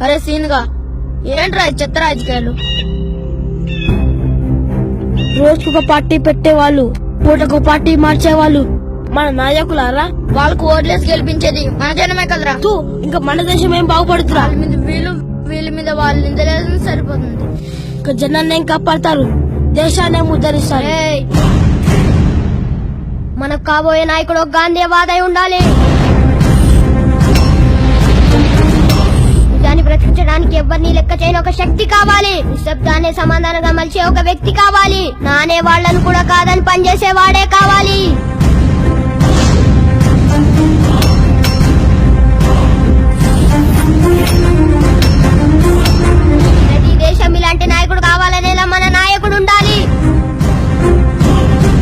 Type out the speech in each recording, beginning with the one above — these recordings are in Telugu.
అరే సీన్గా ఏంట్రా ఈ చెత్త రాజకీయాలు? రోజుకొక పార్టీ పెట్టేవాళ్ళు, పూటకు పార్టీ మార్చేవాళ్ళు మన నాయకులారా. వాళ్ళకు ఓట్లేసి గెలిపించేది మన జనమే కదరా. ఇంకా మన దేశం ఏం బాగుపడుతురా? వీళ్ళ మీద వాళ్ళు నిందలేదు సరిపోతుంది. ఇంకా జనాన్ని ఏం కాపాడతారు, దేశాన్ని ఉద్ధరిస్తారు. మనకు కాబోయే నాయకుడు గాంధీవాదై ఉండాలి. దాన్ని బ్రతికించడానికి ఎవరిని లెక్క చేయని ఒక శక్తి కావాలి. నిశ్శబ్దాన్ని సమాధానంగా మలిచే ఒక వ్యక్తి కావాలి. నానే వాళ్లను కూడా కాదని పనిచేసే వాడే కావాలి. ప్రతి దేశం ఇలాంటి నాయకుడు కావాలనేలా మన నాయకుడు ఉండాలి.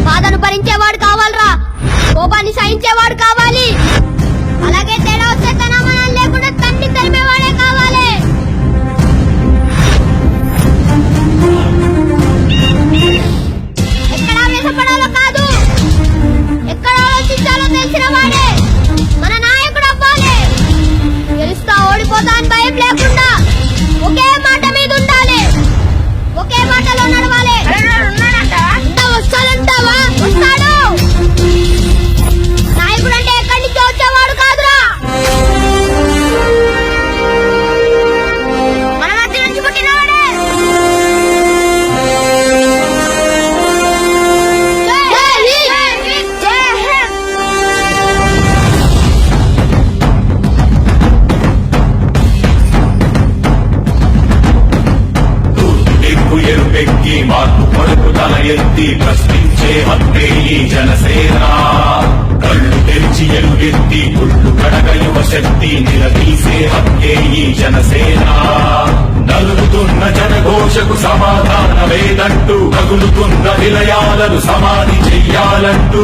బాధను భరించేవాడు కావాలరా, కోపాన్ని సహించేవాడు కావాలి. అలాగే తేడా వస్తే తన మనం లేకుండా తన్ని తరిమేవాడే కావాలి. ఎక్కడ ఆవేశపడాలో కాదు, ఎక్కడ ఆలోచించాలో తెలిసిన వాడే మన నాయకుడు అవ్వాలి. గెలుస్తా ఓడిపోతా అని భయం లేకుండా ఒకే మాట మీద ఉండాలి, ఒకే మాటలో నడవాలి. వస్తాడంటావా? వస్తాడు. నాయకుడు అంటే ఎక్కడి నుంచి వచ్చేవాడు కాదురా, మన మధ్య నుంచి పుట్టినవాడే. ఎరుపెక్కి మార్పు కొరకు తల ఎత్తి ప్రశ్నించే హత్తే ఈ జనసేన. కళ్ళు తెరిచి ఎలుగెత్తి గుళ్ళు కడగ యువ శక్తి నిలదీసే హత్తే ఈ జనసేన. నలుగుతున్న జనఘోషకు సమాధానమేదంటూ తగులుతున్న విలయాలను సమాధి చెయ్యాలంటూ